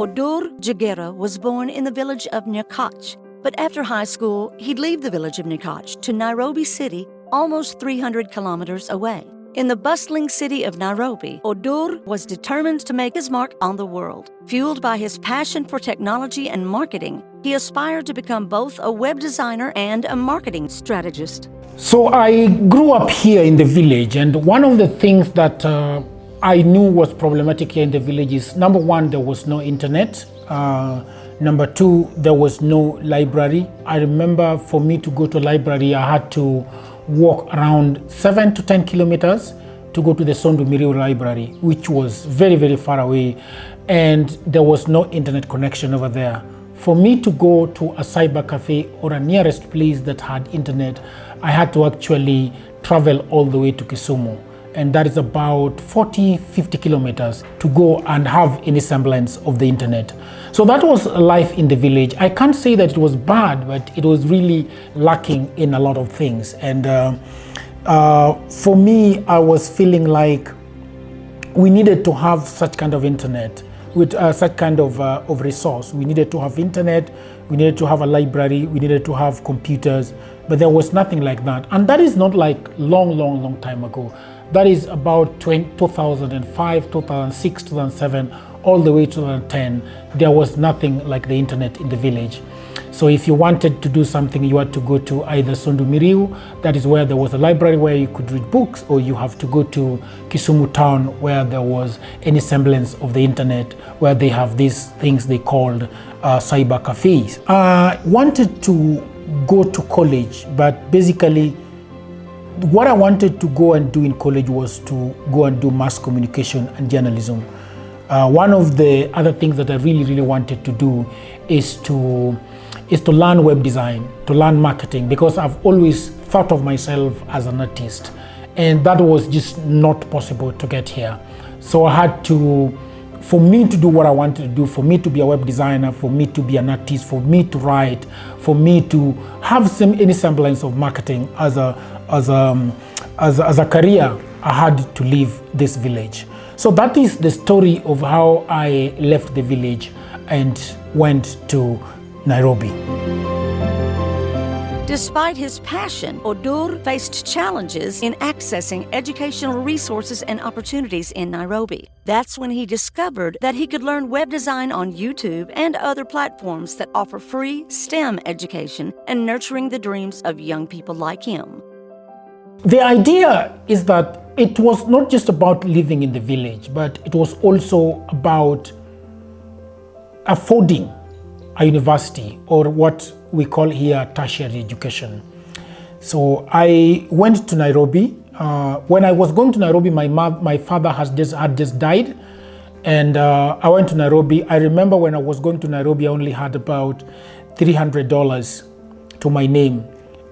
Odur Jagera was born in the village of Nyakach, but after high school, he'd leave the village of Nyakach to Nairobi City, almost 300 kilometers away. In the bustling city of Nairobi, Odur was determined to make his mark on the world. Fueled by his passion for technology and marketing, he aspired to become both a web designer and a marketing strategist. So I grew up here in the village, and one of the things that I knew was problematic here in the village is, number one, there was no internet. Number two, there was no library. I remember for me to go to a library, I had to walk around 7 to 10 kilometers to go to the Sondu Miriu library, which was very, very far away, and there was no internet connection over there. For me to go to a cyber cafe or a nearest place that had internet, I had to actually travel all the way to Kisumu, and that is about 40-50 kilometers to go and have any semblance of the internet. So that was life in the village. I can't say that it was bad, but it was really lacking in a lot of things. And for me, I was feeling like we needed to have such kind of internet, with such kind of resource. We needed to have internet, we needed to have a library, we needed to have computers, but there was nothing like that. And that is not like long time ago. That is about 2005, 2006, 2007, all the way to 2010. There was nothing like the internet in the village. So if you wanted to do something, you had to go to either Sondu Miriu, that is where there was a library where you could read books, or you have to go to Kisumu town where there was any semblance of the internet, where they have these things they called cyber cafes. I wanted to go to college, but basically what I wanted to go and do in college was to go and do mass communication and journalism. One of the other things that I really wanted to do is to learn web design, to learn marketing, because I've always thought of myself as an artist, and that was just not possible to get here. So I had to, for me to do what I wanted to do, for me to be a web designer, for me to be an artist, for me to write, for me to have any semblance of marketing as a career, I had to leave this village. So that is the story of how I left the village and went to Nairobi. Despite his passion, Odur faced challenges in accessing educational resources and opportunities in Nairobi. That's when he discovered that he could learn web design on YouTube and other platforms that offer free STEM education and nurturing the dreams of young people like him. The idea is that it was not just about living in the village, but it was also about affording a university, or what we call here tertiary education. So I went to Nairobi. When I was going to Nairobi, my father had just died, and I went to Nairobi. I remember when I was going to Nairobi, I only had about $300 to my name,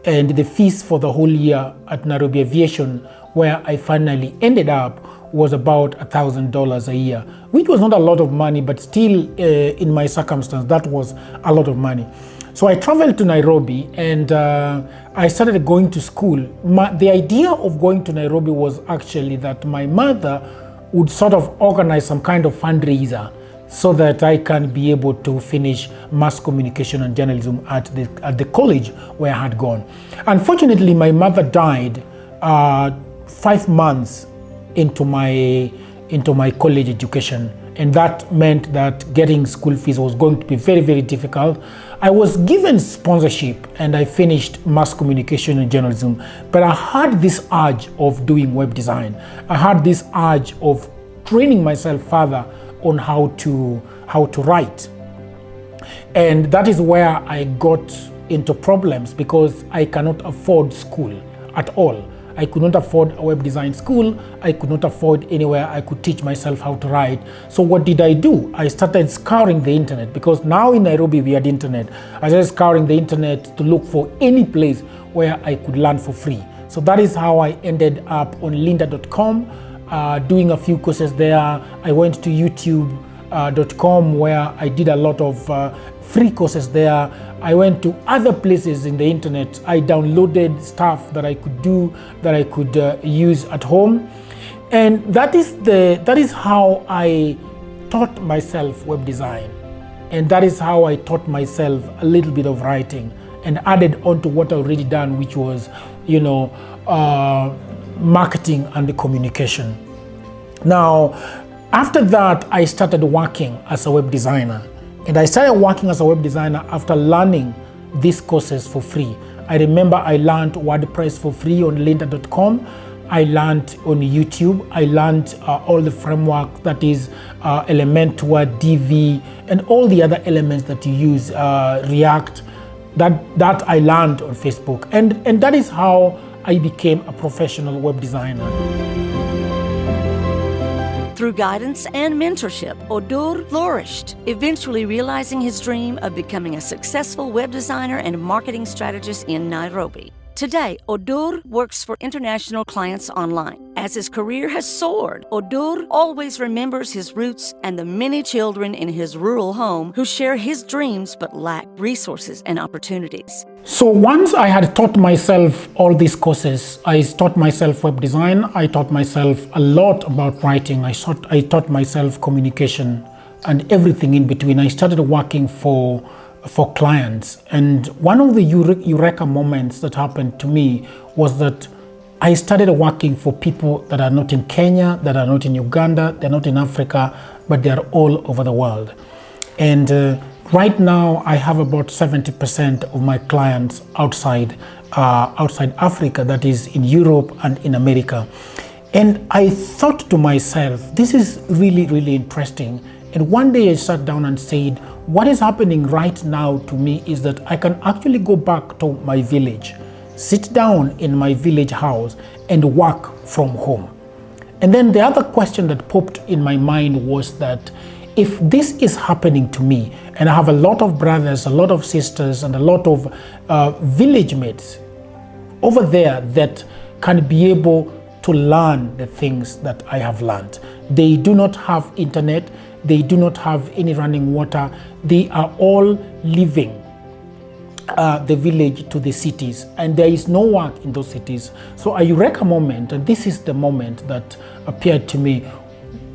and the fees for the whole year at Nairobi Aviation, where I finally ended up, was about $1,000 a year, which was not a lot of money, but still in my circumstance, that was a lot of money. So I traveled to Nairobi, and I started going to school. The idea of going to Nairobi was actually that my mother would sort of organize some kind of fundraiser so that I can be able to finish mass communication and journalism at the college where I had gone. Unfortunately, my mother died 5 months into my college education, and that meant that getting school fees was going to be very difficult. I was given sponsorship and I finished mass communication and journalism, but I had this urge of doing web design. I had this urge of training myself further on how to write, and that is where I got into problems, because I cannot afford school at all. I could not afford a web design school. I could not afford anywhere I could teach myself how to write. So what did I do? I started scouring the internet, because now in Nairobi we had internet. I started scouring the internet to look for any place where I could learn for free. So that is how I ended up on lynda.com, doing a few courses there. I went to youtube.com, where I did a lot of free courses there. I went to other places in the internet. I downloaded stuff that I could do, that I could use at home, and that is how I taught myself web design. And that is how I taught myself a little bit of writing and added on to what I already done, which was, marketing and the communication. Now, after that, I started working as a web designer. And I started working as a web designer after learning these courses for free. I remember I learned WordPress for free on lynda.com. I learned on YouTube. I learned all the framework, that is Elementor, Divi, and all the other elements that you use, React, that I learned on Facebook. And that is how I became a professional web designer. Through guidance and mentorship, Odur flourished, eventually realizing his dream of becoming a successful web designer and marketing strategist in Nairobi. Today, Odur works for international clients online. As his career has soared, Odur always remembers his roots and the many children in his rural home who share his dreams but lack resources and opportunities. So once I had taught myself all these courses, I taught myself web design, I taught myself a lot about writing, I taught myself communication and everything in between. I started working for clients. And one of the eureka moments that happened to me was that I started working for people that are not in Kenya, that are not in Uganda, they're not in Africa, but they're all over the world. And right now I have about 70% of my clients outside Africa, that is in Europe and in America. And I thought to myself, this is really, really interesting. And one day I sat down and said, what is happening right now to me is that I can actually go back to my village, sit down in my village house and work from home. And then the other question that popped in my mind was that if this is happening to me, and I have a lot of brothers, a lot of sisters, and a lot of village mates over there that can be able to learn the things that I have learned. They do not have internet, they do not have any running water, they are all leaving the village to the cities, and there is no work in those cities. So a eureka moment, and this is the moment that appeared to me.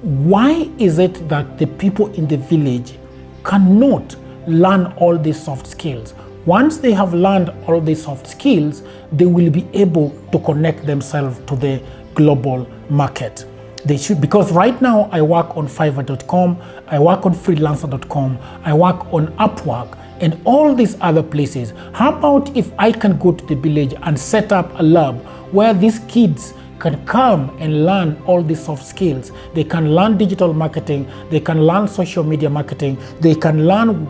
Why is it that the people in the village cannot learn all these soft skills? Once they have learned all these soft skills, they will be able to connect themselves to the global market. They should, because right now I work on Fiverr.com, I work on freelancer.com, I work on Upwork and all these other places. How about if I can go to the village and set up a lab where these kids can come and learn all these soft skills. They can learn digital marketing, they can learn social media marketing, they can learn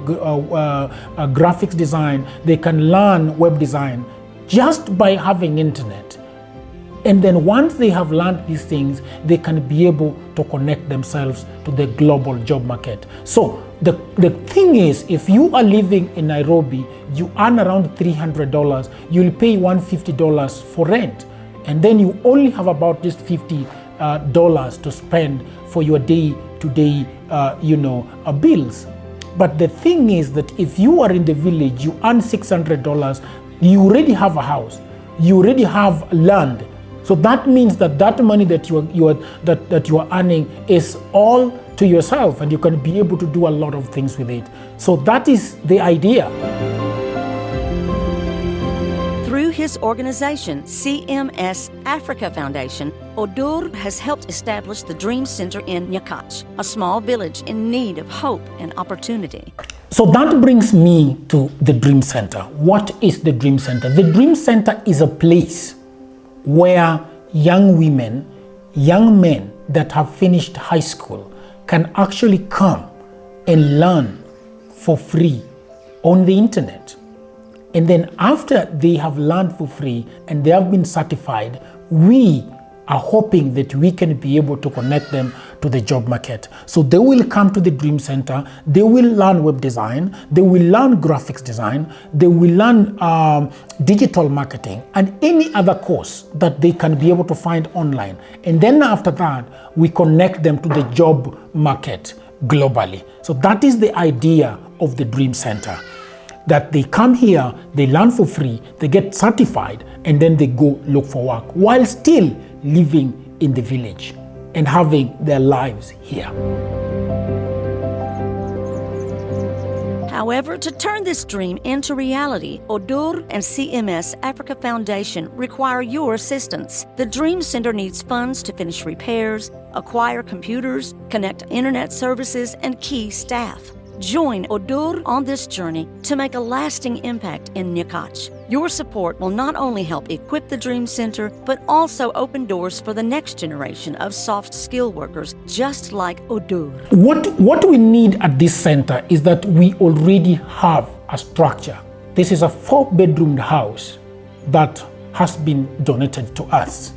graphics design, they can learn web design just by having internet. And then once they have learned these things, they can be able to connect themselves to the global job market. So the thing is, if you are living in Nairobi, you earn around $300, you'll pay $150 for rent. And then you only have about just $50 to spend for your day-to-day, bills. But the thing is that if you are in the village, you earn $600, you already have a house, you already have land. So that means that that money that you are earning is all to yourself, and you can be able to do a lot of things with it. So that is the idea. Through his organization, CMS Africa Foundation, Odur has helped establish the Dream Center in Nyakach, a small village in need of hope and opportunity. So that brings me to the Dream Center. What is the Dream Center? The Dream Center is a place where young women, young men that have finished high school can actually come and learn for free on the internet. And then after they have learned for free and they have been certified, we are hoping that we can be able to connect them to the job market. So they will come to the Dream Center, they will learn web design, they will learn graphics design, they will learn digital marketing and any other course that they can be able to find online. And then after that, we connect them to the job market globally. So that is the idea of the Dream Center. That they come here, they learn for free, they get certified, and then they go look for work while still living in the village and having their lives here. However, to turn this dream into reality, ODUR and CMS Africa Foundation require your assistance. The Dream Center needs funds to finish repairs, acquire computers, connect internet services, and key staff. Join ODUR on this journey to make a lasting impact in Nyakach. Your support will not only help equip the Dream Center, but also open doors for the next generation of soft skill workers just like ODUR. What we need at this center is that we already have a structure. This is a 4-bedroom house that has been donated to us.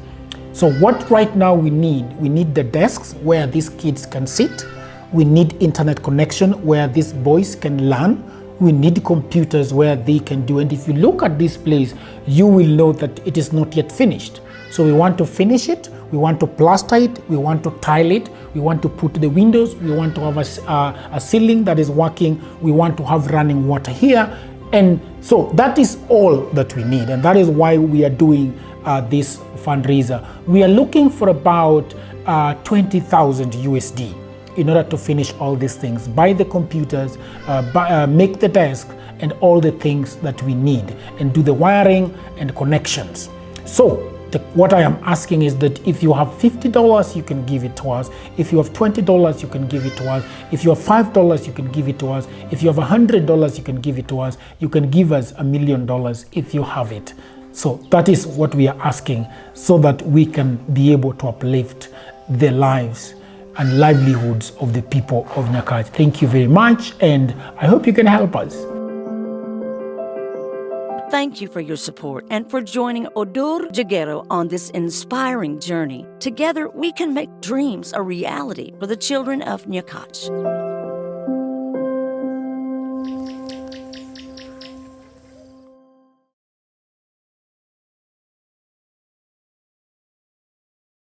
So what right now we need the desks where these kids can sit. We need internet connection where these boys can learn. We need computers where they can do. And if you look at this place, you will know that it is not yet finished. So we want to finish it. We want to plaster it. We want to tile it. We want to put the windows. We want to have a ceiling that is working. We want to have running water here. And so that is all that we need. And that is why we are doing this fundraiser. We are looking for about 20,000 USD. In order to finish all these things, buy the computers, make the desk, and all the things that we need, and do the wiring and connections. So what I am asking is that if you have $50, you can give it to us. If you have $20, you can give it to us. If you have $5, you can give it to us. If you have $100, you can give it to us. You can give us $1 million if you have it. So that is what we are asking, so that we can be able to uplift the lives and livelihoods of the people of Nyakach. Thank you very much, and I hope you can help us. Thank you for your support and for joining ODUR Jagero on this inspiring journey. Together, we can make dreams a reality for the children of Nyakach.